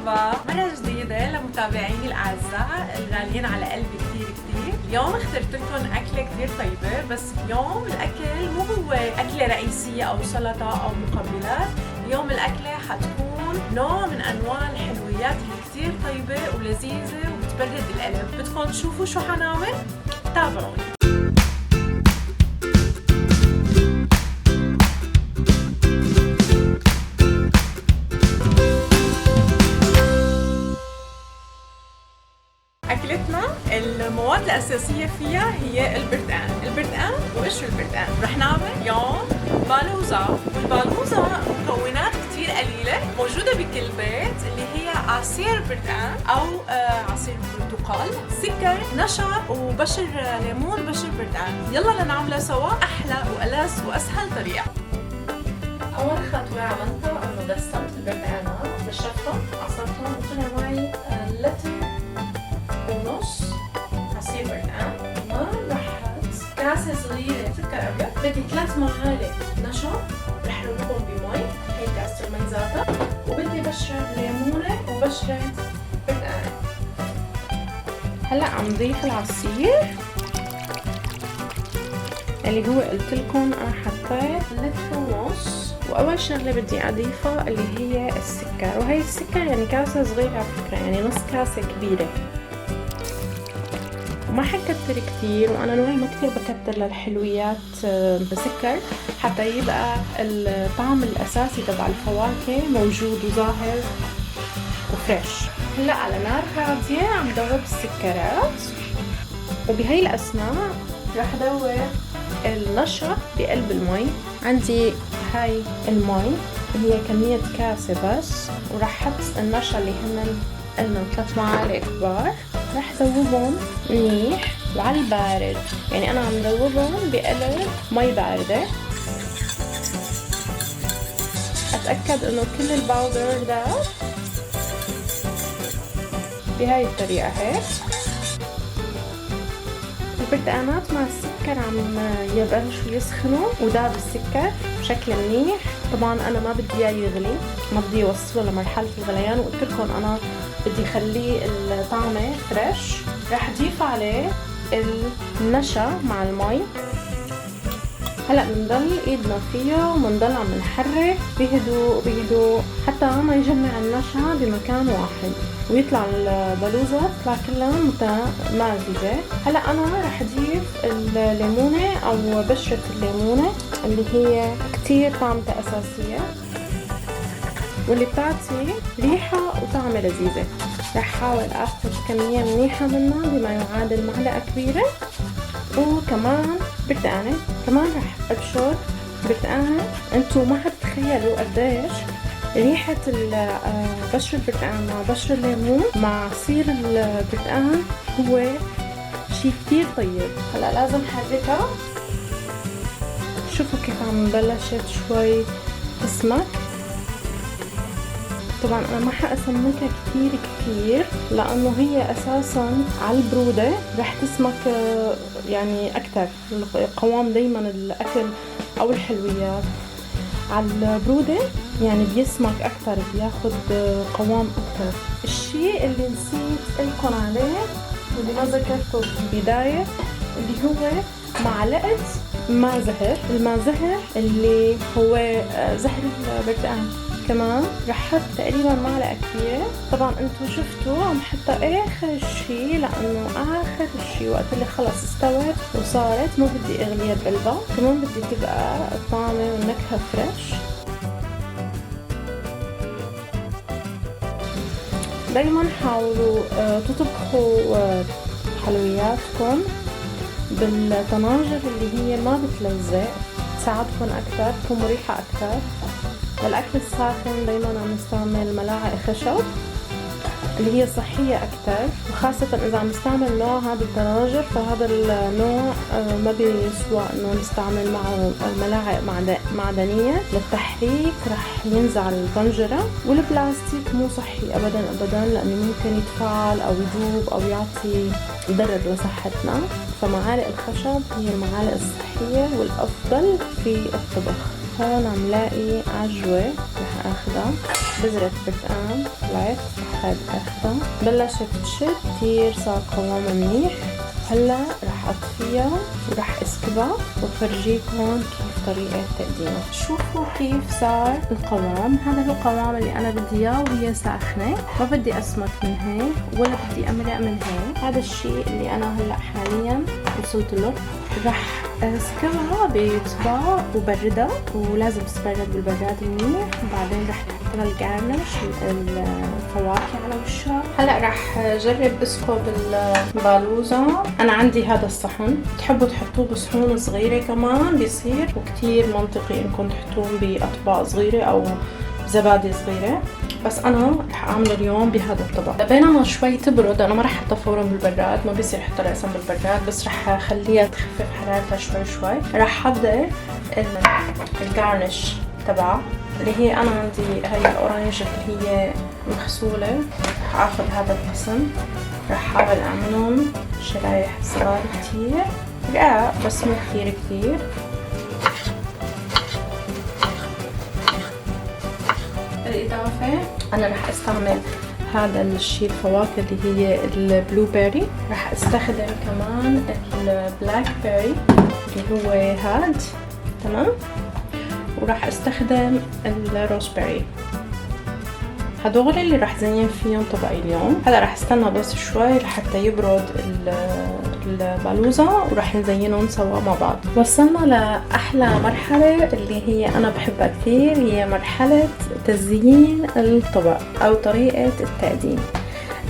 مرحبا مرة جديدة لمتابعيني الأعزاء الغاليين على قلبي كتير كتير. اليوم اخترت لكم أكلة كتير طيبة، بس اليوم الأكل مو هو أكلة رئيسية أو سلطة أو مقبلات. اليوم الأكلة حتكون نوع من أنواع الحلويات اللي كتير طيبة ولذيذة وبتبرد القلب. بدكم تشوفوا شو حنعمل؟ تابعوني. أكلتنا المواد الأساسية فيها هي البرتقان. وقشر البرتقان رح نعمل اليوم بالوزة، والبالوزة مكونات كتير قليلة موجودة بكل بيت، اللي هي عصير برتقان أو عصير برتقال، سكر، نشا وبشر ليمون بشر برتقان. يلا لنعملها سوا أحلى وألذ وأسهل طريقة. أول خطوة عملتها إنه دستت البرتقانات، بشرتهم، عصرتهم وطلع معي لتر ونص عصير برتقان. كمان رحت كاسة صغيرة سكر أبيض، بدي 3 معالق نشا رح ربهم بمي، هي كاسة المي ذاتها، وبدي بشرة ليمونة وبشرة برتقان. هلا عم ضيف العصير اللي هو قلت لكم انا حطيت لتر ونص، واول شغله بدي اضيفها اللي هي السكر، وهي السكر يعني كاسه صغيره على فكره، يعني نص كاسه كبيره، وما حكتر كتير، وانا نوعي ما كتير بكتر للحلويات بسكر حتى يبقى الطعم الاساسي تبع الفواكه موجود وظاهر وفريش. هلا على نار هاديه عم دوب السكرات، وبهي الاثناء رح دوب النشا بقلب المي. عندي هاي المي هي كمية كاسة بس، ورح حط النشا اللي هن قلنا 3 معالق كبار، رح ذوبهم منيح وعلى البارد، يعني انا عم ذوبهم بقلب مي باردة. اتأكد انه كل الباودر ده بهاي الطريقة هيك. البرتقانات مع السكر عم يبلشوا يسخنوا وداب السكر بشكل منيح. طبعا انا ما بدي اياه يغلي، ما بدي يوصله لمرحله الغليان، وقلت لكم انا بدي اخليه الطعمه فريش. راح اضيف عليه النشا مع المي. هلا بنضل ايدنا فيها وبنضل عم نحرك بهدوء حتى ما يجمع النشا بمكان واحد ويطلع البلوزة تطلع كلها متمازجة. هلا انا رح اضيف الليمونة او بشرة الليمونة اللي هي كتير طعمتها اساسية واللي بتعطي ريحة وطعمة لذيذة. رح حاول اخذ كمية منيحة منها بما يعادل معلقة كبيرة، وكمان برتقانة، كمان رح ابشر برتقانة. انتو ما حتتخيلوا قديش ريحة بشر البرتقان مع بشر الليمون مع عصير البرتقان هو شي كتير طيب. هلا لازم حركها، شوفوا كيف عم بلشت شوي تسمك. طبعا انا ما حاسمكها كتير لانه هي اساسا على البرودة رح تسمك يعني اكتر. القوام دايما الاكل او الحلويات على البرودة يعني بيسمك اكتر، بياخد قوام اكتر. الشيء اللي نسيت لكم عليه واللي ما ذكرته في البداية اللي هو معلقة ماء زهر. الماء زهر اللي هو زهر البرتقان. كمان رح احط تقريبا معلقة كبيرة. طبعا انتو شفتوا عم حطها اخر شي، لانه اخر شي وقت اللي خلص استوت وصارت ما بدي اغليها بقلبها، كمان بدي تبقى الطعمة والنكهة فريش. دايما حاولوا تطبخوا حلوياتكم بالطناجر اللي هي ما بتلزق، تساعدكم اكثر، تكون مريحة اكثر. للأكل الساخن دايما عم نستعمل ملاعق خشب اللي هي صحية أكتر، وخاصة إذا عم نستعمل نوع هذا الطناجر، فهذا النوع ما بيسوى إنه نستعمل مع ملاعق معدنية للتحريك، رح ينزع الطنجرة. والبلاستيك مو صحي أبدا لأنه ممكن يتفاعل أو يذوب أو يعطي ضرر لصحتنا. فمعالق الخشب هي المعالق الصحية والأفضل في الطبخ. هون عم لاقي عجوة رح اخدها، بذرة برتقان طلعت هاي اخذها بلشت تشد كتير، صار قوامها منيح. هلا رح اطفيها ورح اسكبها وفرجيكم كيف طريقة تقديمها. شوفوا كيف صار القوام. هذا هو القوام اللي انا بدي اياه وهي ساخنة، ما بدي اسمك من هيك ولا بدي امرق من هيك. هذا الشيء اللي انا هلا حاليا وصلت له. رح اسكبها بطبق وبردها، ولازم تبرد بالبراد منيح، وبعدين رح نحط لها الجارنش الفواكه على وشها. هلا رح جرب اسكب البالوزة. انا عندي هذا الصحن، تحبوا تحطوه بصحون صغيرة كمان بيصير، وكتير منطقي انكم تحطوه باطباق صغيرة او زبادي صغيرة، بس انا رح اعمله اليوم بهذا الطبق. بينما شوي تبرد، انا ما رح احطها فورا بالبراد، ما بيصير احطها رأسا بالبراد، بس رح اخليها تخفف حرارتها شوي شوي. رح احضر الجارنش تبعها اللي هي انا عندي هاي الاورنج اللي هي مغسولة. رح اخذ هذا القسم، رح احاول اعملهم شرايح صغار كتير رقاق، بس مو كتير كتير. بالإضافة أنا رح استعمل هذا الشيء الفواكه اللي هي البلو بيري، رح استخدم كمان البلاك بيري اللي هو هاد، تمام، ورح استخدم الروز بيري. هدول اللي رح زين فيهم طبقي اليوم. هلا رح استنى بس شوي لحتى يبرد البالوزة ورح نزينهم سوا مع بعض. وصلنا لأحلى مرحلة اللي هي أنا بحبها كثير، هي مرحلة تزيين الطبق أو طريقة التقديم.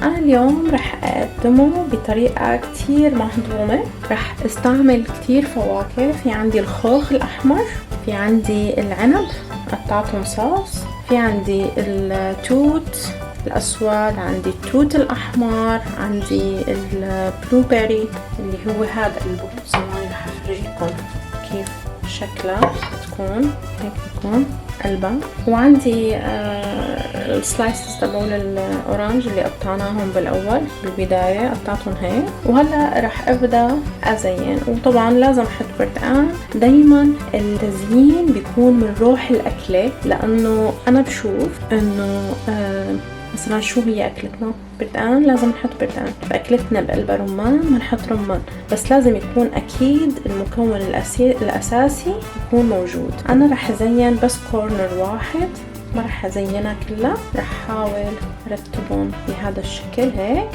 أنا اليوم رح أقدمه بطريقة كتير مهضومة. رح استعمل كتير فواكه، في عندي الخوخ الأحمر، في عندي العنب قطعته صوص، في عندي التوت الأسود، عندي التوت الأحمر، عندي البلو بيري اللي هو هذا البوز. رح أفرجيكم كيف شكلها تكون، هيك بكون قلبها. وعندي السلايسز تبعون الأورانج اللي قطعناهم بالأول بالبداية، قطعتهم هيك. وهلا رح أبدأ أزين، وطبعا لازم أحط برتقان. دايما التزيين بيكون من روح الأكلة، لأنه أنا بشوف إنه مثلا شو هي أكلتنا؟ برتقان، لازم نحط برتقان. بأكلتنا بقلبها رمان ما نحط رمان، بس لازم يكون أكيد المكون الأساسي يكون موجود. أنا رح أزين بس كورنر واحد، ما رح أزينها كلها، رح أحاول رتبهم بهذا الشكل هيك.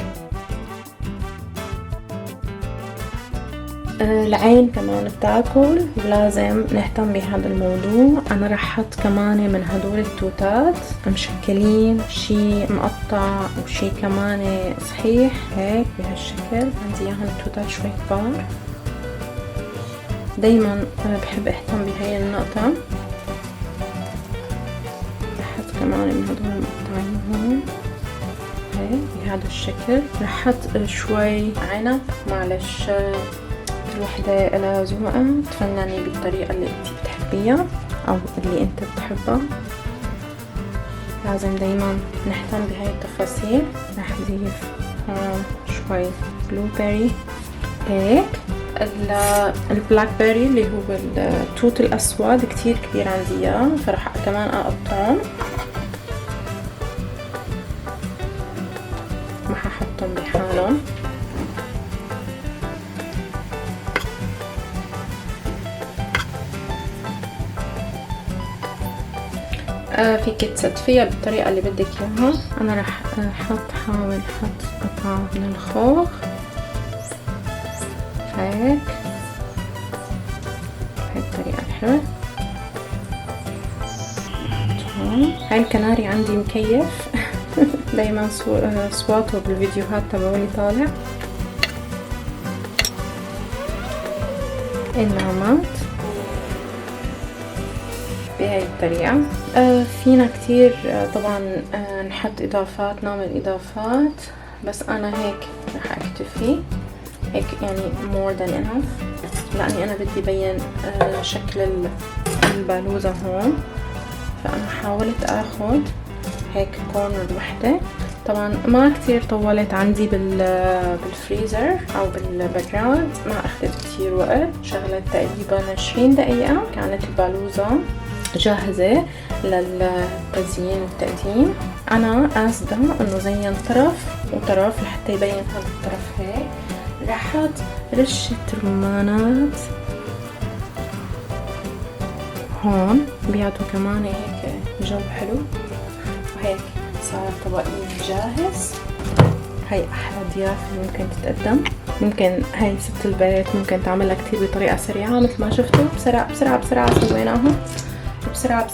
العين كمان بتاكل، ولازم نهتم بهذا الموضوع. انا رح احط كمان من هدول التوتات مشكلين، شي مقطع وشي كمان صحيح هيك بهالشكل. عندي اياهم التوتات شوي كبار، دايما بحب اهتم بهاي النقطة. رح احط كمان من هدول المقطعين هون هيك بهذا الشكل. رح احط شوي عنب، معلش الوحدة إلى ذوقها، تفنني بالطريقة اللي انتي بتحبيها أو اللي انت بتحبها. لازم دايما نهتم بهاي التفاصيل. رح أضيف شوي بلو بيري هيك. البلاك بيري اللي هو التوت الأسود كتير كبير عندي اياه، فرح كمان أقطعهم، ما ححطهم بحالهم. فيك تستفيها بالطريقة اللي بدك اياها. انا رح حاول احط قطعة من الخوخ هيك، هاي الطريقة الحلوة. هاي الكناري عندي مكيف دايما صواته بالفيديوهات تبعولي طالع. النعمات بهاي الطريقة. فينا كتير طبعا نحط اضافات، نعمل اضافات، بس انا هيك رح اكتفي هيك، يعني more than enough، لاني انا بدي بين شكل البالوزة هون. فانا حاولت اخد هيك كورنر وحدة. طبعا ما كتير طولت عندي بالفريزر او بالبراد، ما اخذت كتير وقت، شغلت تقريبا 20 دقيقة كانت البالوزة. جاهزة للتزيين والتقديم. أنا قاصدة إنه زين طرف وطرف لحتى يبين هذا الطرف هيك. رح أحط رشة رمانات هون بيعطوا كمان هيك جو حلو. وهيك صار طبقي جاهز. هاي أحلى ضيافة ممكن تتقدم. ممكن هاي ست البيت ممكن تعملها كتير بطريقة سريعة مثل ما شفتوا. بسرعة سويناها بسرعة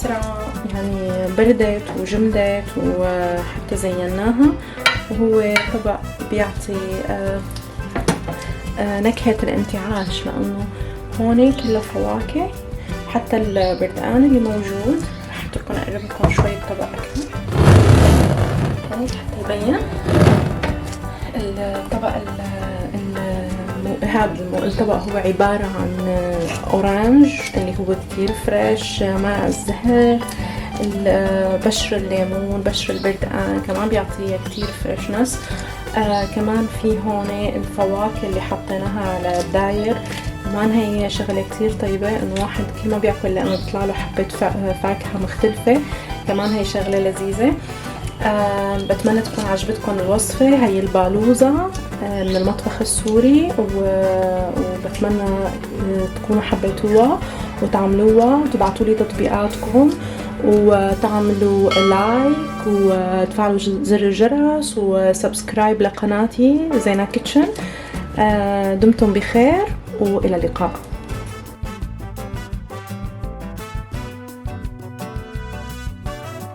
يعني بردت وجمدت وحتى زيناها. وهو طبق بيعطي نكهة الانتعاش لأنه هون كله فواكه. حتى البردقان اللي موجود رح اترككم اقرب لكم شوي الطبق اكثر هيك حتى يبين الطبق. هذا الطبق هو عبارة عن أورانج اللي هو كتير فريش مع الزهر، بشر الليمون، بشر البردقان كمان بيعطيه كتير فريشنس. كمان في هون الفواكه اللي حطيناها على الداير كمان هي شغلة كتير طيبة انه واحد كل ما بياكل لانه بيطلع له حبة فاكهة مختلفة. كمان هي شغلة لذيذة. بتمنى تكون عجبتكم الوصفة. هي البالوزة من المطبخ السوري وبتمنى تكونوا حبيتوها وتعملوها وتبعتوا لي تطبيقاتكم وتعملوا لايك وتفعلوا زر الجرس وسبسكرايب لقناتي زينة كيتشن. دمتم بخير وإلى اللقاء.